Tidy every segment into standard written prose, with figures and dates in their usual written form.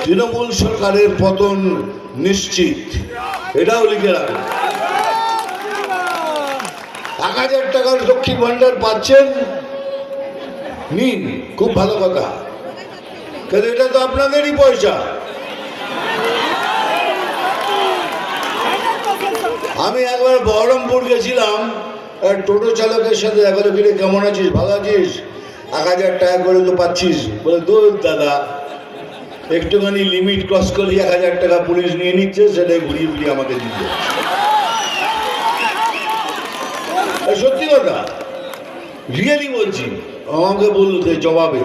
তৃণমূল সরকারের পতন নিশ্চিত, এটাও লিখে রাখুন। 1000 টাকার লক্ষ্মীর ভান্ডার পাচ্ছেন, নিন, খুব ভালো কথা, কিন্তু এটা তো আপনাদেরই পয়সা। আমি একবার বহরমপুর গেছিলাম, টোটো চালকের সাথে দেখা হলো, কিরে কেমন আছিস, ভালো আছিস, 1000 টাকা করে তো পাচ্ছিস। বলে দূর দাদা, একটুখানি লিমিট ক্রস করলে 1000 টাকা পুলিশ নিয়ে নিচ্ছে, সেটাই ঘুরিয়ে ঘুরিয়ে আমাকে দিচ্ছে। সত্যি কথা, রিয়েলি বলছি। আমাকে বললো যে জবাবে,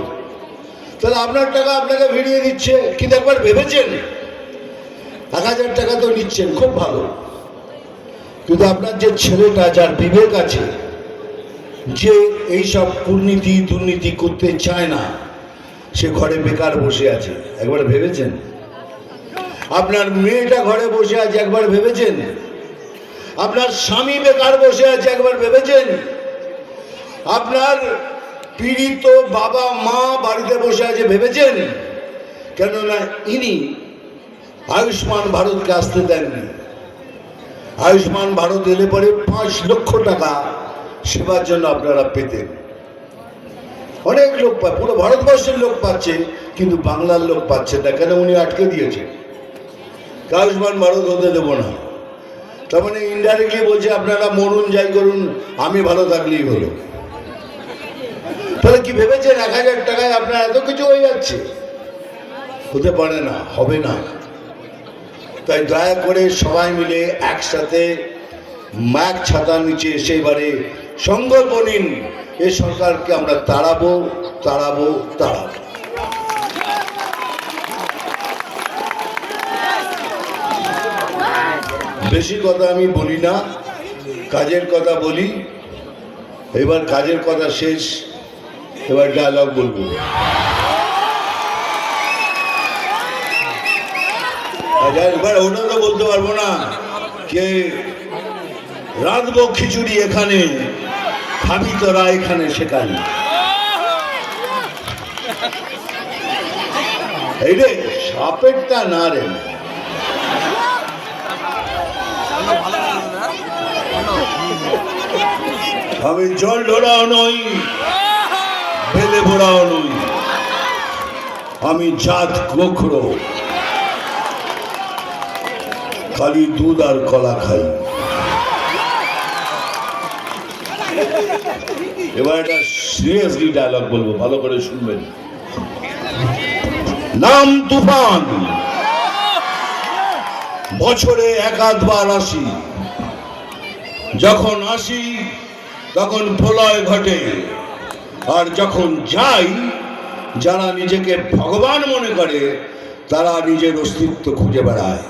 তাহলে আপনার টাকা আপনাকে ফিরিয়ে দিচ্ছে, কিন্তু একবার ভেবেছেন 1000 টাকা তো নিচ্ছেন, খুব ভালো, কিন্তু আপনার যে ছেলেটা, যার বিবেক আছে, যে এইসব দুর্নীতি দুর্নীতি করতে চায় না, সে ঘরে বেকার বসে আছে, একবার ভেবেছেন? আপনার মেয়েটা ঘরে বসে আছে, একবার ভেবেছেন? আপনার স্বামী বেকার বসে আছে, একবার ভেবেছেন? আপনার পীড়িত বাবা মা বাড়িতে বসে আছে, ভেবেছেন? কেননা ইনি আয়ুষ্মান ভারতকে আসতে দেননি। আয়ুষ্মান ভারত এলে পরে 5 লক্ষ টাকা সেবার জন্য আপনারা পেতেন। অনেক লোক পায়, পুরো ভারতবর্ষের লোক পাচ্ছে, কিন্তু বাংলার লোক পাচ্ছে না। কেন? উনি আটকে দিয়েছে, আয়ুষ্মান ভারত হতে দেবো না। তার মানে ইনডাইরেক্টলি বলছে আপনারা মরুন, যাই করুন, আমি ভালো থাকলেই হলো। তাহলে কি ভেবেছেন 1000 টাকায় আপনার এত কিছু হয়ে যাচ্ছে? হতে পারে না, হবে না। তাই দয়া করে সবাই মিলে একসাথে এক ছাতার নিচে এসে এবারে সংকল্প নিন, এই সরকারকে আমরা তাড়াবো, তাড়াবো, তাড়াবো। বেশি কথা আমি বলি না, কাজের কথা বলি। এবার কাজের কথা শেষ, এবার ডায়লগ বলবো। এবার ওটা তো বলতে পারবো না, কে রাঁধবো খিচুড়ি এখানে, খাবি তোরা এখানে সেখানে। এই রে সাপেরটা না রে, আমি জল ঢোড়াও নই, বেলে ভোড়াও নই, আমি জাত গোখরো, খালি দুধ আর কলা খাই। এবার একটা সিরিয়াসলি ডায়লগ বলবো, ভালো করে শুনবেন। নাম তুফান, বছরে 1-2 আসি, যখন আসি তখন প্রলয় ঘটে, আর যখন যাই, যারা নিজেকে ভগবান মনে করে তারা নিজের অস্তিত্ব খুঁজে বেড়ায়।